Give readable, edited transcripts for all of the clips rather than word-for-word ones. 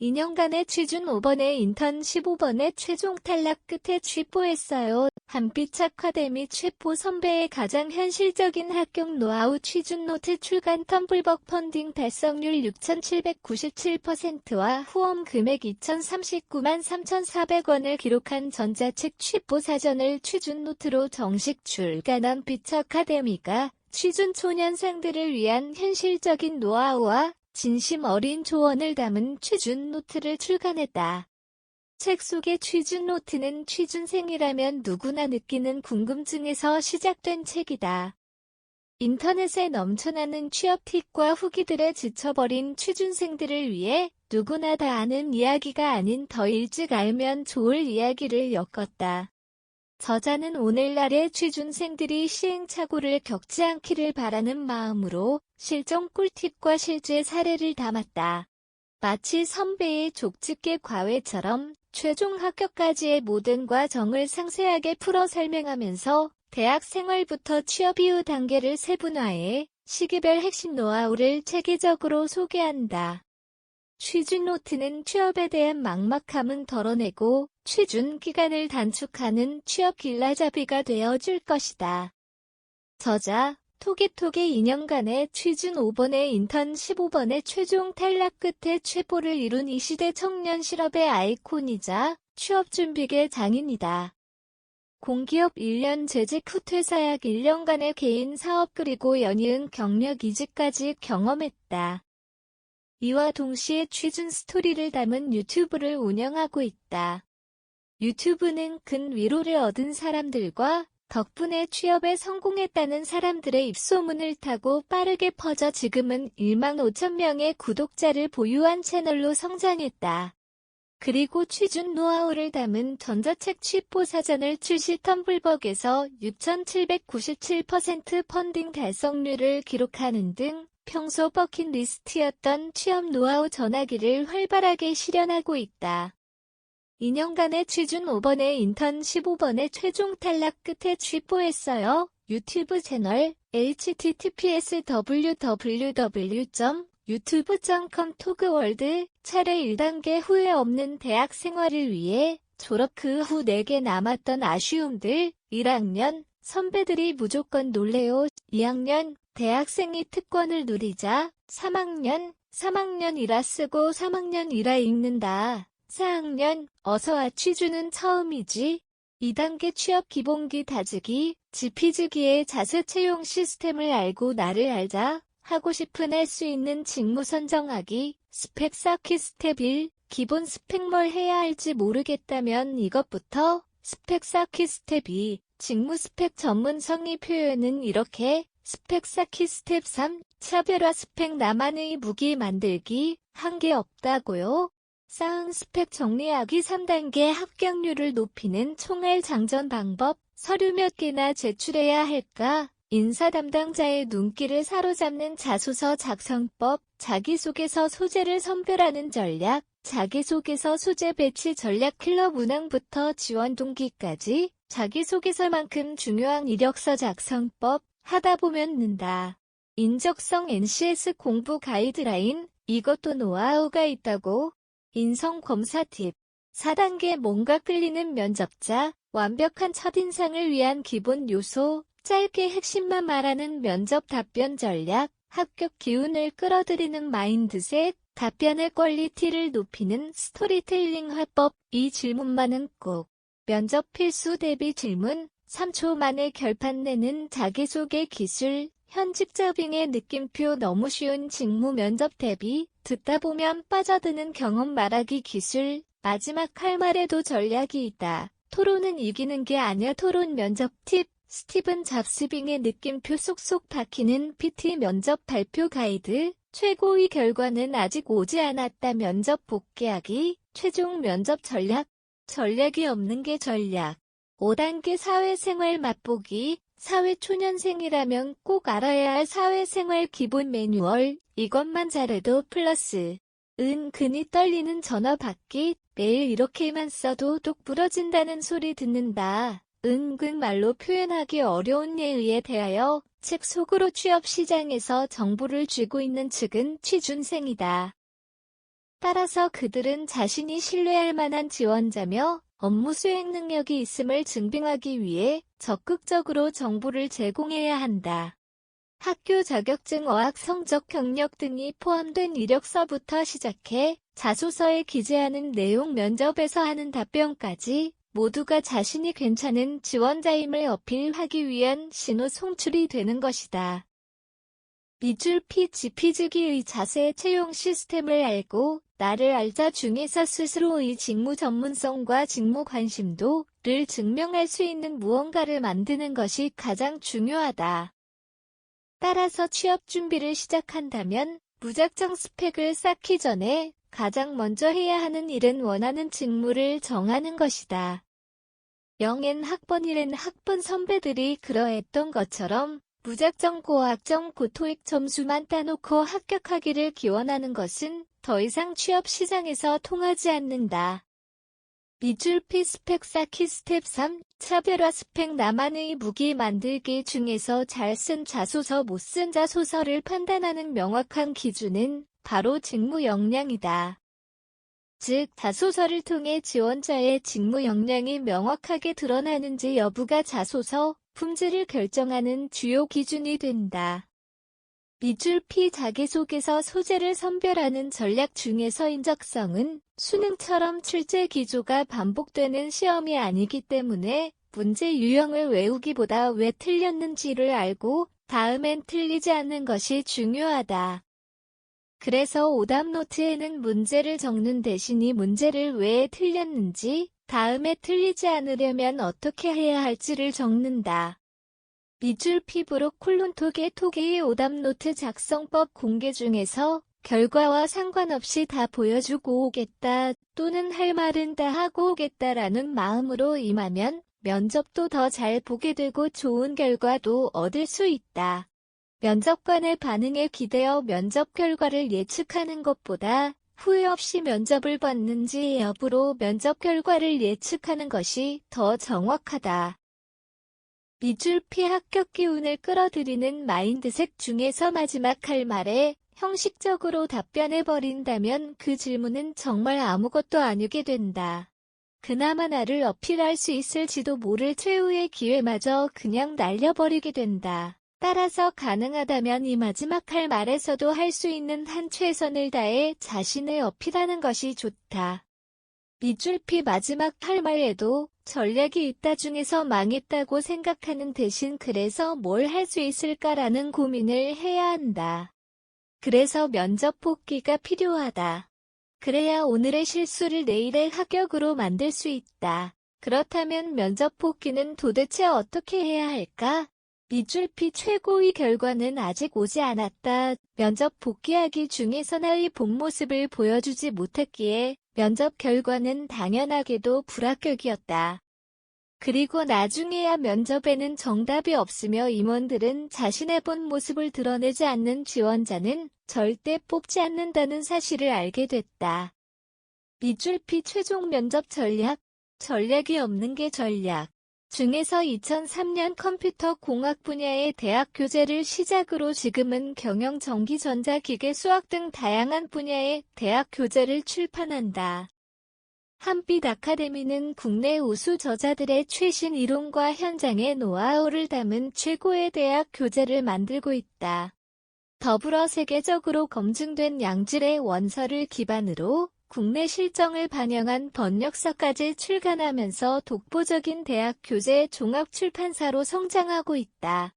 2년간의 취준 5번에 인턴 15번에 최종 탈락 끝에 취뽀했어요. 한빛 아카데미 취뽀 선배의 가장 현실적인 합격 노하우 취준 노트 출간 텀블벅 펀딩 달성률 6,797%와 후원 금액 2,039만 3,400원을 기록한 전자책 취뽀 사전을 취준 노트로 정식 출간. 한빛 아카데미가 취준 초년생들을 위한 현실적인 노하우와 진심 어린 조언을 담은 취준 노트를 출간했다. 책 속의 취준 노트는 취준생이라면 누구나 느끼는 궁금증에서 시작된 책이다. 인터넷에 넘쳐나는 취업 팁과 후기들에 지쳐버린 취준생들을 위해 누구나 다 아는 이야기가 아닌 더 일찍 알면 좋을 이야기를 엮었다. 저자는 오늘날의 취준생들이 시행착오를 겪지 않기를 바라는 마음으로 실전 꿀팁과 실제 사례를 담았다. 마치 선배의 족집게 과외처럼 최종 합격까지의 모든 과정을 상세하게 풀어 설명하면서 대학 생활부터 취업 이후 단계를 세분화해 시기별 핵심 노하우를 체계적으로 소개한다. 취준 노트는 취업에 대한 막막함은 덜어내고 취준 기간을 단축하는 취업 길라잡이가 되어줄 것이다. 저자, 토기토기 2년간의 취준 5번에 인턴 15번의 최종 탈락 끝에 취뽀를 이룬 이 시대 청년 실업의 아이콘이자 취업 준비계 장인이다. 공기업 1년 재직 후 퇴사 약 1년간의 개인 사업 그리고 연이은 경력 이직까지 경험했다. 이와 동시에 취준 스토리를 담은 유튜브를 운영하고 있다. 유튜브는 근 위로를 얻은 사람들과 덕분에 취업에 성공했다는 사람들의 입소문을 타고 빠르게 퍼져 지금은 1만 5천 명의 구독자를 보유한 채널로 성장했다. 그리고 취준 노하우를 담은 전자책 취뽀 사전을 출시 텀블벅에서 6,797% 펀딩 달성률을 기록하는 등 평소 버킷리스트였던 취업 노하우 전하기를 활발하게 실현하고 있다. 2년간의 취준 5번에 인턴 15번의 최종 탈락 끝에 취뽀했어요. 유튜브 채널 https://www.youtube.com 토그월드 차례 1단계 후회 없는 대학 생활을 위해 졸업 그 후 내게 남았던 아쉬움들 1학년 선배들이 무조건 놀래요. 2학년 대학생이 특권을 누리자 3학년이라 쓰고 3학년이라 읽는다. 4학년 어서와 취준은 처음이지. 2단계 취업 기본기 다지기 지피지기의 자세 채용 시스템을 알고 나를 알자. 하고 싶은 할 수 있는 직무 선정하기 스펙 쌓기 스텝 1 기본 스펙 뭘 해야 할지 모르겠다면 이것부터 스펙 쌓기 스텝 2 직무 스펙 전문 성의 표현은 이렇게 스펙 쌓기 스텝 3 차별화 스펙 나만의 무기 만들기 한계 없다고요. 쌓은 스펙 정리하기 3단계 합격률을 높이는 총알 장전 방법 서류 몇 개나 제출해야 할까? 인사 담당자의 눈길을 사로잡는 자소서 작성법, 자기소개서 소재를 선별하는 전략, 자기소개서 소재 배치 전략 클럽 운항부터 지원 동기까지 자기소개서만큼 중요한 이력서 작성법, 하다 보면 는다. 인적성 NCS 공부 가이드라인, 이것도 노하우가 있다고? 인성검사 팁 4단계 뭔가 끌리는 면접자, 완벽한 첫인상을 위한 기본 요소, 짧게 핵심만 말하는 면접 답변 전략, 합격 기운을 끌어들이는 마인드셋, 답변의 퀄리티를 높이는 스토리텔링 화법, 이 질문만은 꼭. 면접 필수 대비 질문, 3초 만에 결판 내는 자기소개 기술, 현직 저빙의 느낌표 너무 쉬운 직무 면접 대비, 듣다 보면 빠져드는 경험 말하기 기술, 마지막 할 말에도 전략이 있다. 토론은 이기는 게 아니야. 토론 면접 팁, 스티븐 잡스빙의 느낌표 쏙쏙 박히는 PT 면접 발표 가이드, 최고의 결과는 아직 오지 않았다. 면접 복귀하기, 최종 면접 전략, 전략이 없는 게 전략. 5단계 사회생활 맛보기, 사회초년생이라면 꼭 알아야 할 사회생활 기본 매뉴얼, 이것만 잘해도 플러스. 은근히 떨리는 전화 받기, 매일 이렇게만 써도 똑 부러진다는 소리 듣는다. 은근 말로 표현하기 어려운 예의에 대하여 책 속으로 취업 시장에서 정보를 쥐고 있는 측은 취준생이다. 따라서 그들은 자신이 신뢰할 만한 지원자며 업무 수행 능력이 있음을 증빙하기 위해 적극적으로 정보를 제공해야 한다. 학교 자격증, 어학 성적, 경력 등이 포함된 이력서부터 시작해 자소서에 기재하는 내용, 면접에서 하는 답변까지 모두가 자신이 괜찮은 지원자임을 어필하기 위한 신호 송출이 되는 것이다. 밑줄 피지기의 자세 채용 시스템을 알고 나를 알자 중에서 스스로의 직무 전문성과 직무 관심도를 증명할 수 있는 무언가를 만드는 것이 가장 중요하다. 따라서 취업 준비를 시작한다면 무작정 스펙을 쌓기 전에 가장 먼저 해야 하는 일은 원하는 직무를 정하는 것이다. 0엔 학번 1엔 학번 선배들이 그러했던 것처럼 무작정 고학점 고토익 점수만 따놓고 합격하기를 기원하는 것은 더 이상 취업 시장에서 통하지 않는다. 밑줄 피 스펙 쌓기 스텝 3. 차별화 스펙. 나만의 무기 만들기 중에서 잘 쓴 자소서, 못 쓴 자소서를 판단하는 명확한 기준은 바로 직무 역량이다. 즉, 자소서를 통해 지원자의 직무 역량이 명확하게 드러나는지 여부가 자소서 품질을 결정하는 주요 기준이 된다. 밑줄 피 자기소개서 소재를 선별하는 전략 중에서 인적성은 수능처럼 출제 기조가 반복되는 시험이 아니기 때문에 문제 유형을 외우기보다 왜 틀렸는지를 알고 다음엔 틀리지 않는 것이 중요하다. 그래서 오답노트에는 문제를 적는 대신 이 문제를 왜 틀렸는지, 다음에 틀리지 않으려면 어떻게 해야 할지를 적는다. 밑줄 피부록 토개의 오답노트 작성법 공개 중에서 결과와 상관없이 다 보여주고 오겠다 또는 할 말은 다 하고 오겠다라는 마음으로 임하면 면접도 더 잘 보게 되고 좋은 결과도 얻을 수 있다. 면접관의 반응에 기대어 면접 결과를 예측하는 것보다 후회 없이 면접을 받는지 여부로 면접 결과를 예측하는 것이 더 정확하다. 밑줄 피 합격 기운을 끌어들이는 마인드셋 중에서 마지막 할 말에 형식적으로 답변해버린다면 그 질문은 정말 아무것도 아니게 된다. 그나마 나를 어필할 수 있을지도 모를 최후의 기회마저 그냥 날려버리게 된다. 따라서 가능하다면 이 마지막 할 말에서도 할 수 있는 한 최선을 다해 자신을 어필하는 것이 좋다. 밑줄 피 마지막 할 말에도 전략이 있다 중에서 망했다고 생각하는 대신 그래서 뭘 할 수 있을까라는 고민을 해야 한다. 그래서 면접 복귀가 필요하다. 그래야 오늘의 실수를 내일의 합격으로 만들 수 있다. 그렇다면 면접 복귀는 도대체 어떻게 해야 할까? 밑줄 피 최고의 결과는 아직 오지 않았다. 면접 복귀하기 중에서 나의 본 모습을 보여주지 못했기에 면접 결과는 당연하게도 불합격이었다. 그리고 나중에야 면접에는 정답이 없으며 임원들은 자신의 본 모습을 드러내지 않는 지원자는 절대 뽑지 않는다는 사실을 알게 됐다. 밑줄 피 최종 면접 전략. 전략이 없는 게 전략. 중에서 2003년 컴퓨터 공학 분야의 대학 교재를 시작으로 지금은 경영, 전기, 전자, 기계, 수학 등 다양한 분야의 대학 교재를 출판한다. 한빛 아카데미는 국내 우수 저자들의 최신 이론과 현장의 노하우를 담은 최고의 대학 교재를 만들고 있다. 더불어 세계적으로 검증된 양질의 원서를 기반으로 국내 실정을 반영한 번역서까지 출간하면서 독보적인 대학 교재 종합 출판사로 성장하고 있다.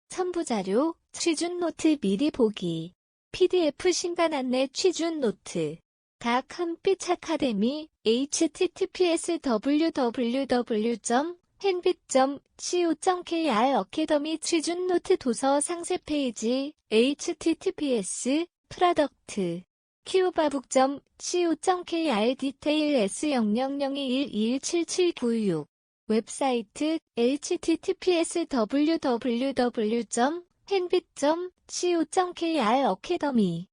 첨부자료, 취준노트 미리 보기. PDF 신간 안내 취준노트. 한빛 아카데미 https://www.hanbit.co.kr 어캐더미 취준노트 도서 상세 페이지 https://product qbabook.co.kr 디테일 S0021217796 웹사이트 https://www.hanbit.co.kr 어캐더미